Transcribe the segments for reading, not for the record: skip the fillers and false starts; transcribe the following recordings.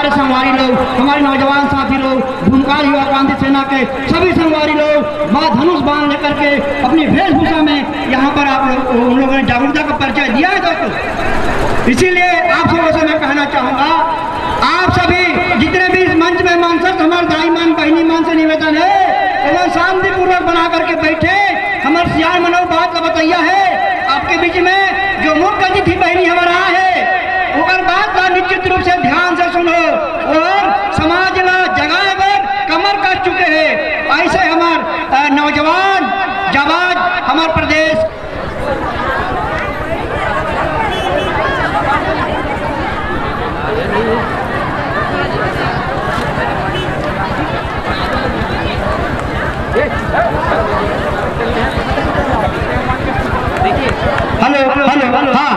हमारे संगवारी लोग, हमारे नौजवान साथी लोग, भूमकाल युवा क्रांति सेना के सभी संगवारी लोग माँ धनुष बाण लेकर के अपनी वेशभूषा में यहाँ पर आप उन लोगों ने जागरूकता का परिचय दिया है दोस्तों। इसीलिए आप सबों से मैं कहना चाहूँगा, आप सभी जितने भी इस मंच में मानसक हमारे दाई मान बहनी मान से निवेदन है, एवं शांतिपूर्वक बना करके बैठे। हमारे सियार मनोज बात का बतैया है आपके बीच में जो मुख्य अतिथि बहनी हमारा है, उनका बात का निश्चित रूप से ध्यान से सुनो और समाज ला जगह पर कमर कस चुके हैं। ऐसे हमारे नौजवान जाबाज हमारे प्रदेश हेलो हाँ,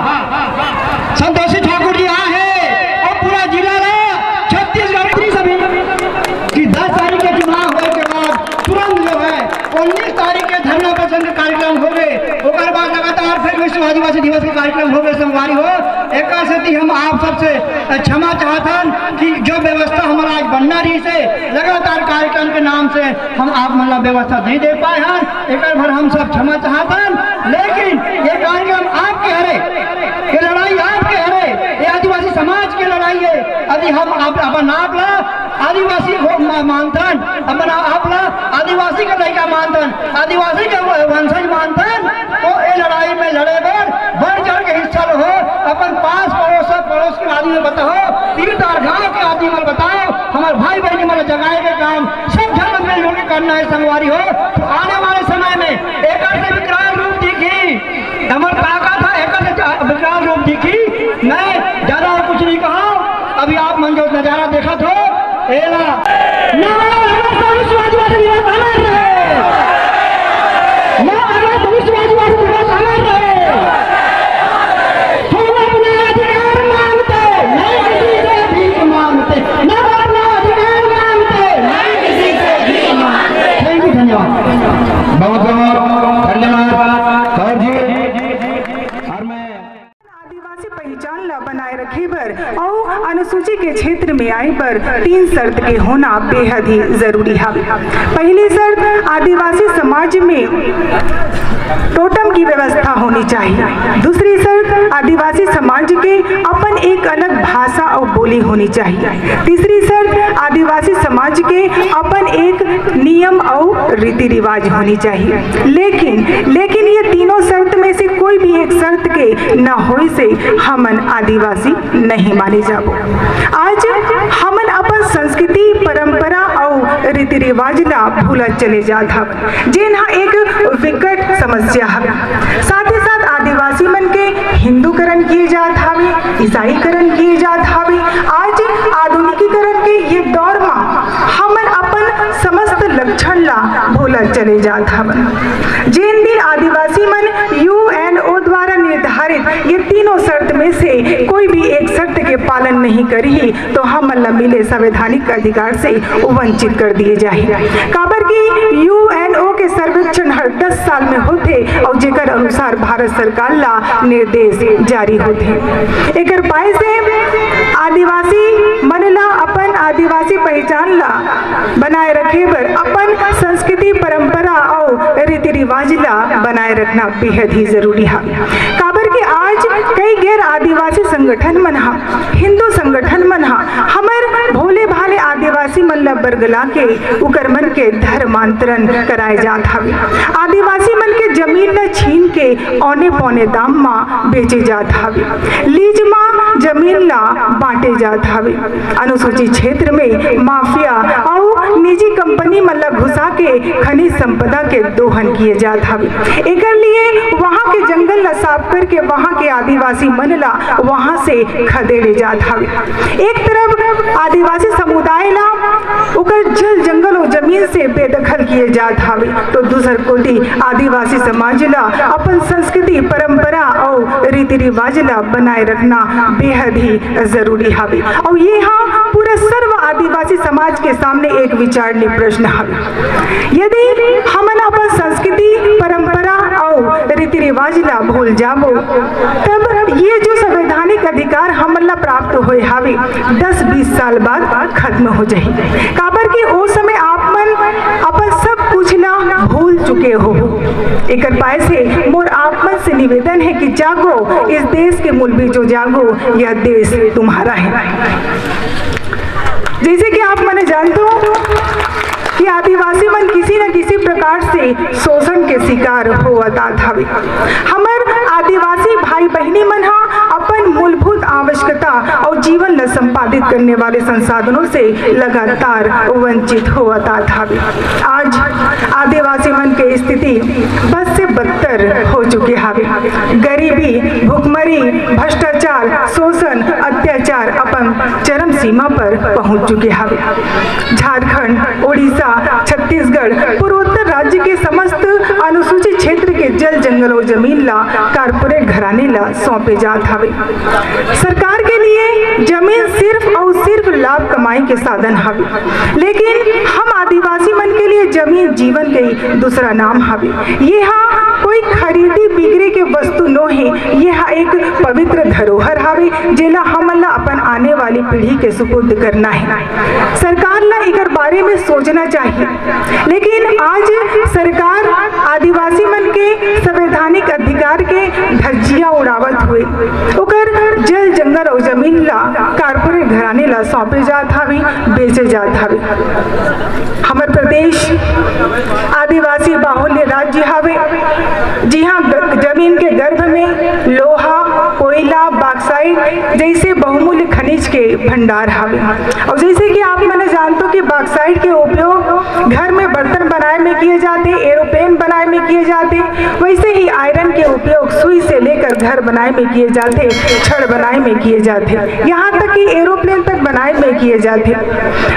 संतोषी ठाकुर जी यहाँ है और पूरा जिला ना छत्तीसगढ़ सभी कि 10 तारीख के चुनाव होने के बाद तुरंत जो है 19 तारीख के धरना प्रदर्शन के कार्यक्रम हो गए, उसके बाद लगातार फिर विश्व आदिवासी दिवस के कार्यक्रम हो गए। संगवारी हो एक साथी हम आप सबसे क्षमा चाहतन कि जो व्यवस्था हमारा आज बनना रही से लगातार कार्यक्रम के नाम से हम आप मतलब व्यवस्था नहीं दे पाए हैं, एक बार हम सब क्षमा चाहतन। लेकिन ये कार्यक्रम आपके हरे, ये लड़ाई आपके हरे, ये आदिवासी समाज की लड़ाई है। यदि हम अपन आप ला आदिवासी मानतन, अपन आप ला आदिवासी का लड़का मानतन, आदिवासी का वंशज मानतन, तो ये लड़ाई में लड़े बढ़ चढ़ के हिस्सा लो। अपन पास पड़ोस के आदमी में बताओ, 3 गाँव के आदमी में बताओ, हमारे भाई बहनी मतलब जगाए के काम सब धर्म में लोग करना है। संगवारी हो तो आने वाले समय में एक से विकराल रूप दिखी, हमारे काका था एक से विकराल रूप दिखी। मैं ज्यादा कुछ नहीं कहा, अभी आप मंजो नजारा देखा तो अनुसूची के क्षेत्र में आए पर 3 शर्त के होना बेहद ही जरूरी है। पहली शर्त, आदिवासी समाज में टोटम की व्यवस्था होनी चाहिए। दूसरी शर्त, आदिवासी समाज के अपन एक अलग भाषा और बोली होनी चाहिए। तीसरी शर्त, आदिवासी समाज के अपन एक नियम और रीति रिवाज होनी चाहिए। लेकिन ये तीनों शर्त में से कोई भी एक शर्त के न होए से हमन आदिवासी नहीं माने जाबो। आज हमन अपन संस्कृति परंपरा और रीति रिवाज ला भूला चले जात हवन, जेन एक विकट समस्या है। साथ ही साथ आदिवासी मन के हिंदूकरण किए जात हवे, ईसाईकरण किए जात हवे। आज आधुनिकीकरण के ये दौर में हमन अपन समस्त लक्षण ला भूला चले जात हवन। जेन दिन आदिवासी मन UNO द्वारा निर्धारित ये तीनों शर्त में से कोई भी एक शर्त के पालन नहीं करी तो हम मिले संवैधानिक अधिकार से वंचित कर दिए जाए। काबर की UNO के सर्वेक्षण हर 10 साल में होते और जेकर अनुसार भारत सरकार ला निर्देश जारी होते। एकर पाए से आदिवासी मन ला अपन आदिवासी पहचान ला बनाए रखे बर अपन संस्कृति परंपरा और रीति रिवाज ला बनाए रखना बेहद ही जरूरी है। काबर के आज कई गैर आदिवासी संगठन मन हा, हिंदू संगठन मन हा हमर भोले भाले आदिवासी मन ला बरगला के उकर मन के धर्मांतरण कराए जात हवे। आदिवासी मन के जमीन ला छीन के औने पौने दाम मा बेचे जात हवे। लीज मा जमीन ला बांटे जात हवे। अनुसूचित क्षेत्र में माफिया और निजी कंपनी मन ला घुसा के खनिज संपदा के दोहन किए जात हवे। एकर लिए वहाँ के जंगल ला साफ करके वहाँ के आदिवासी मन ला वहाँ से खदेड़े जात हवे। एक तरफ आदिवासी समुदाय ला उकर जल जंगल और जमीन से बेदखल किए जात हवे, तो दूसर कोटि आदिवासी समाज ला अपन संस्कृति परंपरा और रीति रिवाज ला बनाए रखना बेहद ही जरूरी हवे। और ये हाँ पूरा सर्व आदिवासी समाज के सामने एक विचारणीय प्रश्न हवे। यदि हमन अपन संस्कृति परंपरा और रीति रिवाज समाज ला भूल जाबो तब ये जो संवैधानिक अधिकार हमला प्राप्त होए हावे 10-20 साल बाद खत्म हो जाही। काबर कि ओ समय आप मन अपन सब कुछ ला भूल चुके हो। एकर पाए से मोर आप मन से निवेदन है कि जागो, इस देश के मूल भी जो जागो, यह देश तुम्हारा है। जैसे कि आप मैंने जानते हो कि आदिवासी मन किसी न किसी प्रकार से शोषण के शिकार होता हवे। हमर आदिवासी भाई बहनी मन अपन मूलभूत आवश्यकता और जीवन ला संपादित करने वाले संसाधनों से लगातार वंचित होता हवे। आज आदिवासी मन के स्थिति बद से बदतर हो चुके हवे। गरीबी, भुखमरी, भ्रष्टाचार, शोषण, अत्याचार अपन चरम सीमा पर पहुंच चुके हवे। झारखंड, उड़ीसा, छत्तीसगढ़, पूर्वोत्तर राज्य के समस्त अनुसूचित क्षेत्र के जल, जंगल और जमीन ला कारपोरेट घराने ला सौंपे जात हवे। सरकार के लिए जमीन सिर्फ और सिर्फ लाभ कमाई के साधन हवे, लेकिन हम आदिवासी मन के लिए जमीन जीवन के दूसरा नाम हवे। यह कोई खरीदी बिक्री के वस्तु नो है, यह एक पवित्र धरोहर हवे जेला हमन ला अपन आने वाली पीढ़ी के सुपुर्द करना है। सरकार ला एकर बारे में सोचना चाहिए, लेकिन आज सरकार आदिवासी मन के संवैधानिक अधिकार के धज्जियां उड़ावत हुए ओकर जल, जंगल और जमीन ला कारपोरेट घराने ला सौंपे जात हवे, बेचे जात हवे। हमर प्रदेश आदिवासी बाहुल्य राज्य हवे, जी हाँ, जमीन के गर्भ में लोहा, कोयला, बॉक्साइट जैसे बहुमूल्य खनिज के भंडार हवे। और जैसे कि आप मैंने जानते हो कि बॉक्साइट के उपयोग घर में बर्तन बनाए में किए जाते, एरोप्लेन बनाए में किए जाते, वैसे ही आयरन के उपयोग सुई से लेकर घर बनाए में किए जाते, छड़ बनाए में किए जाते, यहाँ तक कि एरोप्लेन तक बनाए में किए जाते।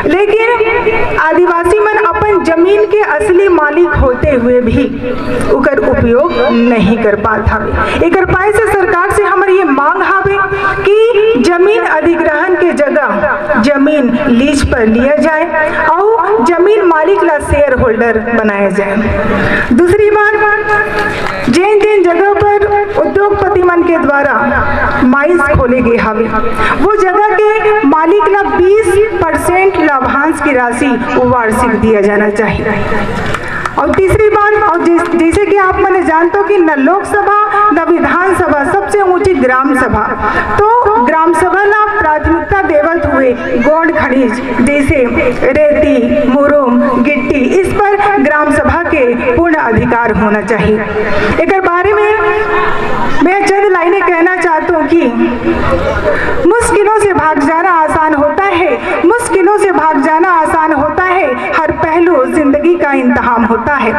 लेकिन आदिवासी मन अपन जमीन के असली मालिक होते हुए भी उकर उपयोग नहीं कर पात हवे। एकर पाए से सरकार से हमर ये मांग हवे कि जमीन अधिग्रहण के जगह जमीन लीज पर लिया जाए और जमीन मालिक ला शेयर होल्डर बनाया जाए। दूसरी बात, जिन जिन जगह पर उद्योगपति मन के द्वारा माइंस खोले गए हवे, वो जगह के मालिक ला 20% लाभांश की राशि वार्षिक दिया जाना चाहिए। और तीसरी बात, और जैसे कि आप मैंने जानते हो कि न लोकसभा न विधानसभा, सबसे ऊंची ग्राम सभा, तो ग्राम सभा ला प्राथमिकता देवत हुए गौड़ खनिज जैसे रेती, मुरुम, गिट्टी, इस पर ग्राम सभा के पूर्ण अधिकार होना चाहिए। एक बारे में मैं चंद लाइनें कहना चाहता हूँ कि मुश्किलों से भाग जाना आसान होता है, मुश्किलों से भाग जाना आसान होता है, हर पहलू जिंदगी का इम्तिहान होता है।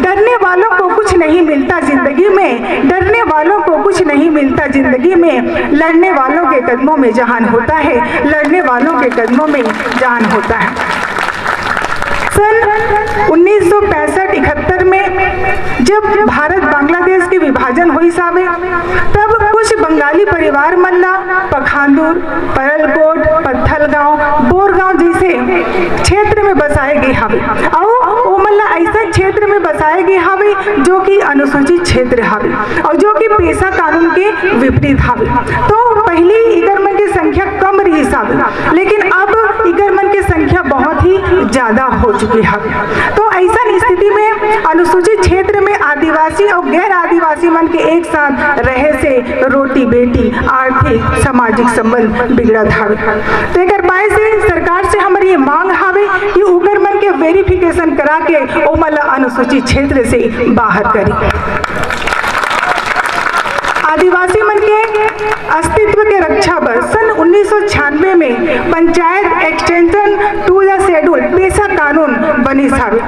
डरने वालों को कुछ नहीं मिलता जिंदगी में, डरने वालों को कुछ नहीं मिलता जिंदगी में, लड़ने वालों के कदमों में जहान होता है, लड़ने वालों के कदमों में जान होता है। सन 1965-71 में जब भारत बांग्लादेश के विभाजन हुई सावे, तब कुछ बंगाली परिवार मल्ला पखांदुर, परलकोट, पत्थलगांव, बोरगांव जैसे क्षेत्र में बसाए गए हवे और वो मल्ला ऐसा क्षेत्र में बसाए गए हवे जो कि अनुसूचित क्षेत्र हवे और जो कि पेशा कानून के विपरीत हवे। तो पहली इगरमन की संख्या कम रही सावे, लेकिन अब इगरमन की संख्या बहुत ही ज्यादा हो चुकी है। तो ऐसा स्थिति में अनुसूचित क्षेत्र में आदिवासी और गैर आदिवासी मन के एक साथ रहे से रोटी बेटी आर्थिक सामाजिक संबंध बिगड़त हवे। तो एक बाय से सरकार से हमारी ये मांग हवे कि उगर मन के वेरिफिकेशन करा के ओमला अनुसूचित क्षेत्र से बाहर करी। आदिवासी मन के अस्तित्व के रक्षा पर सन 1996 में panchayat extension to the schedule PESA कानून बनी सावे,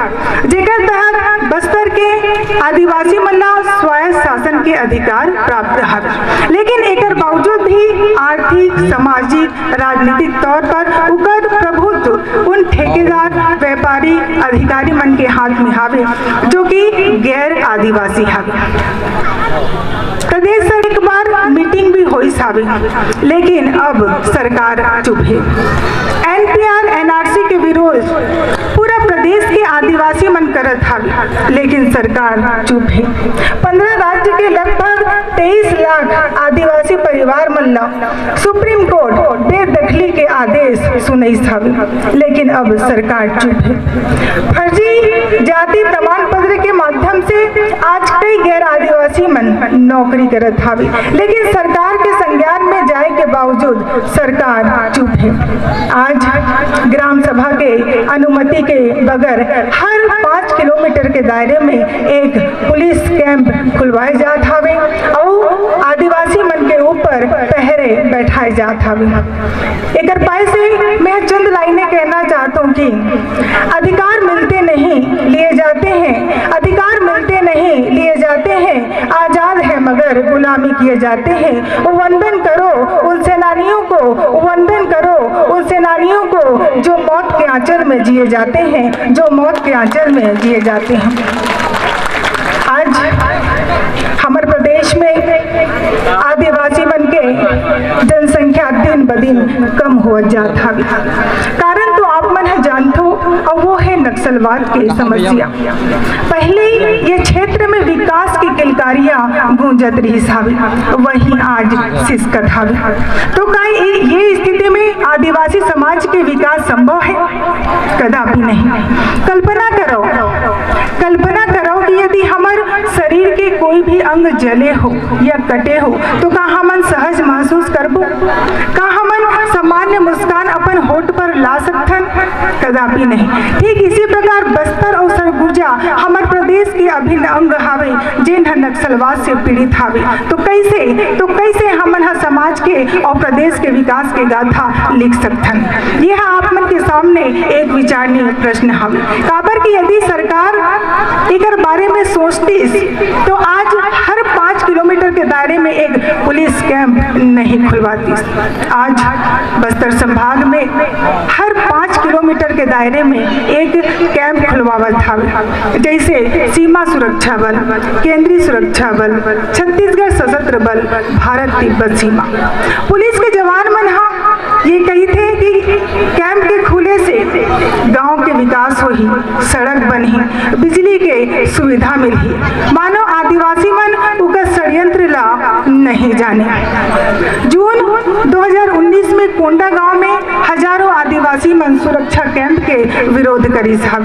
जेकर तहत बस्तर के आदिवासी मन ला स्वायत्त शासन के अधिकार प्राप्त हवे। लेकिन एकर बावजूद भी आर्थिक सामाजिक राजनीतिक तौर पर उकर प्रभुत्व उन ठेकेदार व्यापारी अधिकारी मन के हाथ में हवे जो कि गैर आदिवासी हवे। प्रदेश से एक बार मीटिंग भी हुई सावे, लेकिन अब सरकार चुप है। एनपीआर एनआरसी के विरोध पूरा प्रदेश के आदिवासी मन करत हवे, लेकिन सरकार चुप है। 15 राज्य के लगभग लाख आदिवासी परिवार मन सुप्रीम कोर्ट बेदखली के आदेश सुनई हवे, लेकिन अब सरकार चुप है। फर्जी जाति प्रमाण पत्र के माध्यम से आज कई गैर आदिवासी मन नौकरी करत हवे, लेकिन सरकार के संज्ञान में जाए के बावजूद सरकार चुप है। आज ग्राम सभा के अनुमति के बगैर हर 5 किलोमीटर के दायरे में एक पुलिस कैंप खुलवाए जात हवे और आदिवासी मन के ऊपर पहरे बैठाए जात हवे। एकर पाए से मैं चंद लाइनें कहना चाहता हूँ कि अधिकार मिलते नहीं लिए जाते हैं, अधिकार मिलते नहीं लिए जाते हैं, आजाद है मगर गुलामी किए जाते हैं। वंदन करो उन सेनानियों को, वंदन करो उन सेनानियों को जो मौत के आंचल में जिए जाते हैं, जो मौत के आंचल में जिए जाते हैं। आज हमारे प्रदेश में आदिवासी मन के जनसंख्या दिन ब दिन कम हो जाता है। कारण तो आप मन जानते हो, और वो है नक्सलवाद की समस्या। पहले ये क्षेत्र में विकास की किलकारियां गूंजत रही सावी, वहीं आज सिसकत हवे। तो क्या ये स्थिति में आदिवासी समाज के विकास संभव है? कदापि नहीं। कल्पना करो कि यदि हमारे शरीर के कोई भी अंग जले हो या कटे हो तो का हमन सहज महसूस करबो? का हमन सामान्य मुस्कान अपन होठ पर ला सकथन? कदापि नहीं। ठीक इसी प्रकार बस्तर और सरगुजा हमारे प्रदेश के अभिन्न अंग हावे जिन नक्सलवाद से पीड़ित हावे। तो कैसे हमन समाज के और प्रदेश के विकास के गाथा लिख सकथन? यह आप मन के सामने एक विचारणीय प्रश्न हावे। काबर कि यदि सरकार एकर बारे में सोचती तो आज हर 5 किलोमीटर के दायरे में एक पुलिस कैंप नहीं खुलवाती। आज बस्तर संभाग में हर 5 किलोमीटर के दायरे में एक कैंप खुलवावत था, जैसे सीमा सुरक्षा बल, केंद्रीय सुरक्षा बल, छत्तीसगढ़ सशस्त्र बल, भारत तिब्बत सीमा। पुलिस के जवान मन ये कही थे कि कैंप के खुले से गांव के विकास होही, सड़क बनही, बिजली के सुविधा मिलही। मानो आदिवासी मन उनका षड्यंत्र ला नहीं जाने। जून 2019 में कोंडा गांव में हजारों आदिवासी मन सुरक्षा कैंप के विरोध करी साहब।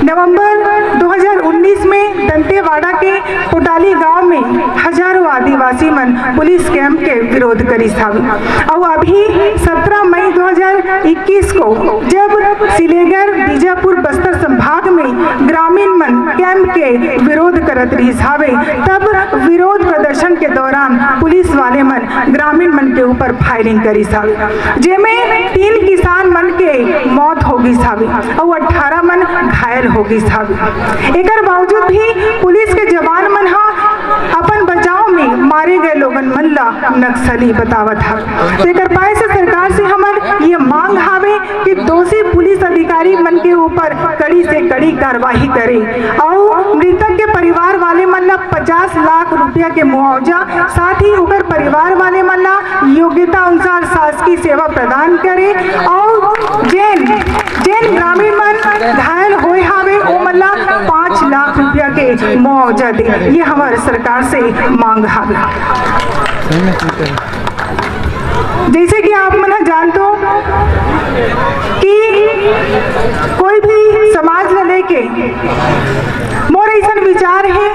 नवंबर 2019 में दंतेवाड़ा के कोटाली गांव में हजारों आदिवासी मन पुलिस कैंप के विरोध करी साहब। और अभी 17 मई 2021 को जब सिलेगर, बीजापुर, बस्तर संभाग में ग्रामीण मन कैंप के विरोध करत रही साहब, तब विरोध प्रदर्शन के दौरान पुलिस वाले मन ग्रामीण मन के ऊपर फायरिंग करी साहब, जेमें 3 किसान मन के मौत होगी साहब और 18 मन घायल होगी साहब। एकर बावजूद भी पुलिस के जवान मन अपन बचाव में मारे गए लोगन मन ला नक्सली बतावत है। तो एकर पाए से सरकार से हमन ये मांग हावे कि दोषी पुलिस अधिकारी मन के ऊपर कड़ी से कड़ी कार्रवाई करे और मृतक के परिवार वाले मन ला 50 लाख रुपया के मुआवजा, साथ ही उनके परिवार वाले मन ला योग्यता अनुसार शासकीय सेवा प्रदान करे और जेन ग्रामीण मन घायल होए हावे ओ मन ला 5 लाख रुपया के मुआवजा दे। ये हमारे सरकार से मांग हावे। जैसे कि आप मन जानते हो कि कोई भी समाज ले लेके मोर ऐसा विचार है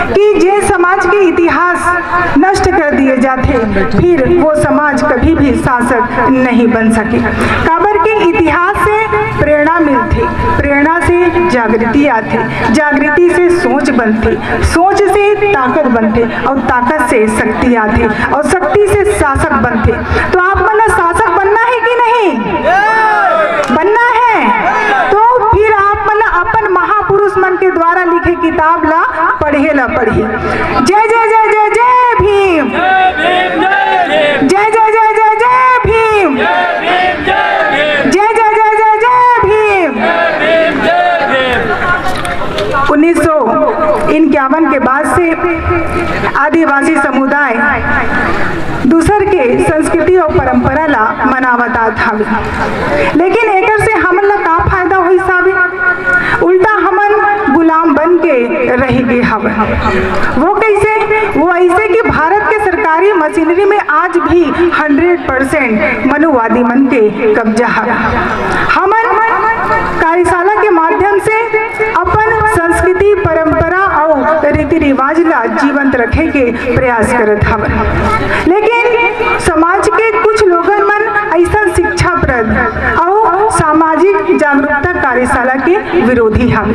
कि जे समाज के इतिहास नष्ट कर दिए जाते फिर वो समाज कभी भी शासक नहीं बन सके। काबर के इतिहास से प्रेरणा मिलती, प्रेरणा से जागृति आती, जागृति से सोच बनती, सोच से ताकत बनती और ताकत से शक्ति आती और शक्ति से शासक बनते। तो आप मन शासक बनना है कि नहीं? बनना है तो फिर आप मन अपन महापुरुष मन के द्वारा लिखे किताब ला पढ़ी। जय जय जय जय जय भीम, जय जय जय जय जय भीम, जय जय जय जय जय भीम। 1951 के बाद से आदिवासी समुदाय दूसर के संस्कृति और परंपरा ला मनावता था, लेकिन एकर से हमन ला का फायदा हुई साबे? उल्टा हमन गुलाम बन के रह गए हवे। वो कैसे? वो ऐसे कि भारत के सरकार सरकारी मशीनरी में आज भी 100% मनुवादी मन के कब्जा है। हमन कार्यशाला के माध्यम से अपन संस्कृति परंपरा और रीति रिवाज ला जीवंत रखे के प्रयास करत हवन, लेकिन समाज के कुछ लोगन मन ऐसा शिक्षाप्रद और सामाजिक जागरूकता कार्यशाला के विरोधी हवे।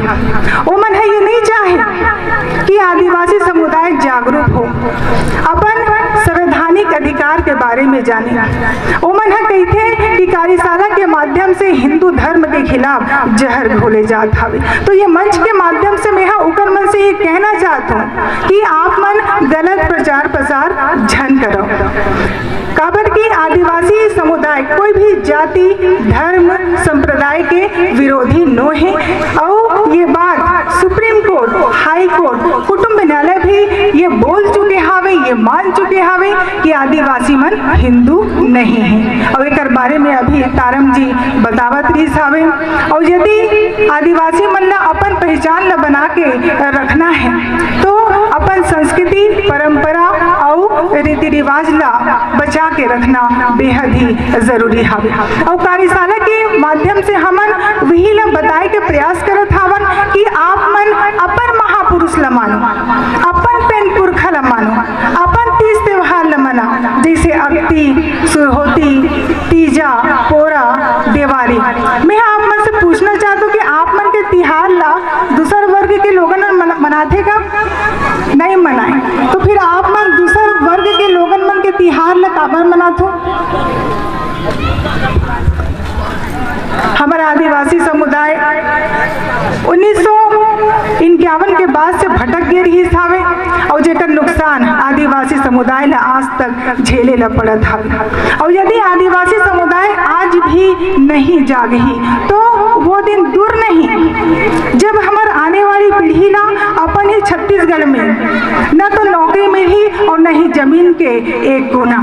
वो मन है ये नहीं चाहे कि आदिवासी समुदाय जागरूक हो, अपन संवैधानिक अधिकार के बारे में जाने। वो मन है कहते कि कार्यशाला के माध्यम से हिंदू धर्म के खिलाफ जहर घोले जात हवे। तो ये मंच के माध्यम से मैं उकर मन से ये कहना चाहता हूँ कि आप मन गलत प्रचार प्रसार झन करो। काबर की आदिवासी समुदाय कोई भी जाति धर्म संप्रदाय के विरोधी नो है और ये बात सुप्रीम कोर्ट, हाई कोर्ट, कुटुंब न्यायालय भी ये बोल चुके हावे, ये मान चुके हावे कि आदिवासी मन हिंदू नहीं है। और एक बारे में अभी तारम जी बतावत रही हावे। और यदि आदिवासी मन ला अपन पहचान ला बना के रखना है तो अपन संस्कृति परंपरा और रीति रिवाज ला बचा के रखना बेहद ही जरूरी हावे। और कार्यशाला के माध्यम से हमन वही ला बताए के प्रयास करत हावन कि आप मन अपन महापुरुष ला मानो, अपन पेन पुरखा ला मानो, अपन तीज त्योहार ला मना, जैसे अक्ति, सुरहोती, तीजा, पोरा, दिवाली। मैं आप मन से पूछना चाहता हूँ कि आप मन के तिहार ला दूसर वर्ग के लोगन मनाते का नहीं मनाए, तो फिर आप मन दूसर वर्ग के लोगन मन के तिहार ला काबर मनातो? हमारा आदिवासी समुदाय 1951 के बाद से भटक गए रही हावे और जेकर नुकसान आदिवासी समुदाय ला आज तक झेले ला पड़त हावे। और यदि आदिवासी समुदाय आज भी नहीं जागही तो वो दिन दूर नहीं जब हमार आने वाली पीढ़ी ला अपन ही छत्तीसगढ़ में न तो नौकरी मिली और न ही जमीन के एक गुना।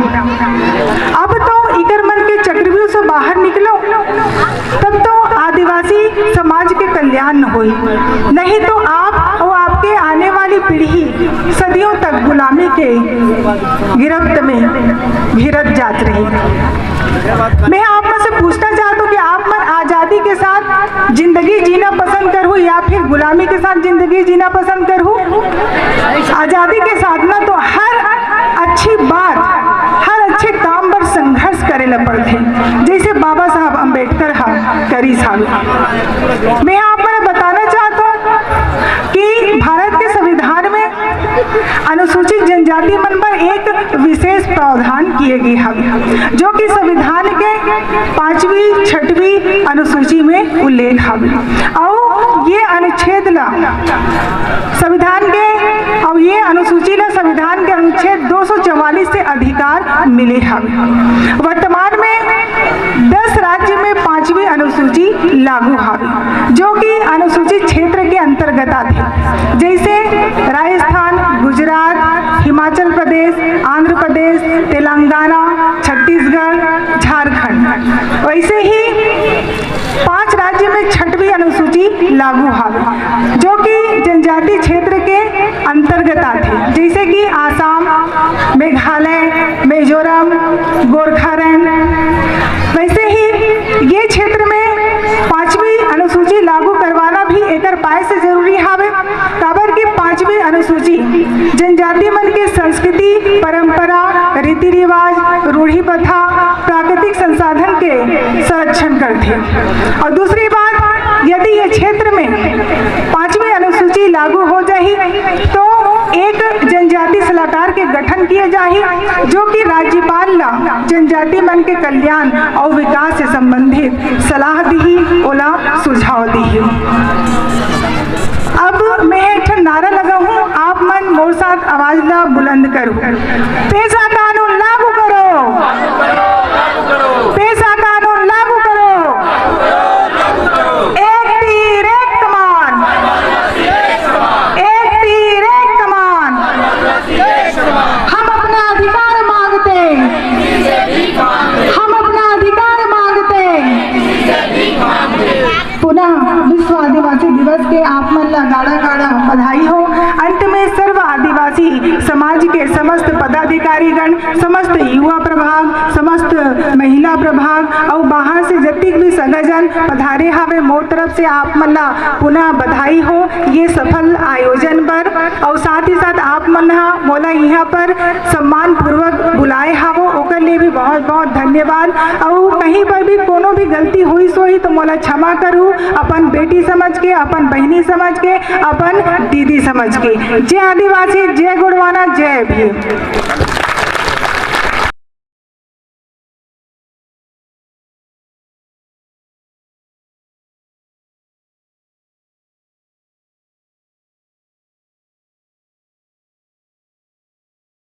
अब तो इकर मन के चक्रव्यूह से बाहर निकलो तब तो आदिवासी समाज के कल्याण न होई, नहीं तो आप और आपके आने वाली पीढ़ी सदियों तक गुलामी के गिरफ्त में घिरत जात रही। मैं आप में से पूछना चाहता हूँ कि आप मन आज़ादी के साथ जिंदगी जीना पसंद करूँ या फिर गुलामी के साथ जिंदगी जीना पसंद करूँ? आज़ादी के साथ ना तो हर अच्छी बात, हर अच्छे काम पर संघर्ष करे ला पड़ते, जैसे बाबा साहब अम्बेडकर करी साहब। मैं आप पर बताना चाहता हूँ कि भारत के संविधान में अनुसूचित जनजाति मन पर एक विशेष प्रावधान किए गए हैं जो कि संविधान के 5वीं 6वीं अनुसूची में उल्लेख है। और ये अनुच्छेद ला संविधान के और ये अनुसूची ला संविधान के अनुच्छेद 244 से अधिकार मिले हैं। वर्तमान में 10 राज्य में 5वीं अनुसूची लागू है जो कि अनुसूचित क्षेत्र के अंतर्गत आते, जैसे राजस्थान, गुजरात, हिमाचल प्रदेश, आंध्र प्रदेश, तेलंगाना, छत्तीसगढ़, झारखंड। वैसे ही 5 राज्य में 6वीं अनुसूची लागू है जो कि जनजाति क्षेत्र के अंतर्गत आते, जैसे कि आसाम, मेघालय, मिजोरम, गोरखा-लैंड। वैसे ही ये क्षेत्र में 5वीं अनुसूची लागू करवाना भी एक पाए से जरूरी है। काबर की 5वीं अनुसूची जनजाति मन के संस्कृति परंपरा रीति रिवाज रूढ़ी प्रथा प्राकृतिक संसाधन के संरक्षण करते। और दूसरी बात, यदि ये क्षेत्र में 5वीं अनुसूची लागू हो जाए तो एक जनजाति सलाहकार के गठन किए जाए जो कि राज्यपाल ला जनजाति मन के कल्याण और विकास से संबंधित सलाह दी, ओला सुझाव दी। अब मैं एक नारा लगा हूँ, आप मन मोर साथ आवाज ला बुलंद करो। पेशा कानून लागू करो, पेशा कानून लागू करो। एक तीर एक कमान, एक तीर एक कमान। हम अपना अधिकार मांगते, हम अपना अधिकार मांगते। पुनः विश्व आदिवासी दिवस के आप मन ला गाड़ा गाड़ा बधाई हो। अंत में में सर्व आदिवासी समाज के समस्त पदाधिकारीगण, समस्त युवा प्रभाग, समस्त महिला प्रभाग और बाहर से जतिक भी सगाजन पधारे हवे, मोर तरफ से आप मन ला पुनः बधाई हो ये सफल आयोजन पर। और साथ ही साथ आप मन मोला यहाँ पर सम्मान पूर्वक बुलाए हवो, ओकर लिए भी बहुत बहुत धन्यवाद। और कहीं पर भी कोनो भी गलती हुई सोई तो मोला क्षमा करू, अपन बेटी समझ के, अपन बहनी समझ के, अपन दीदी समझ के। जय आदिवासी, जय गुणवाना, जय भीम।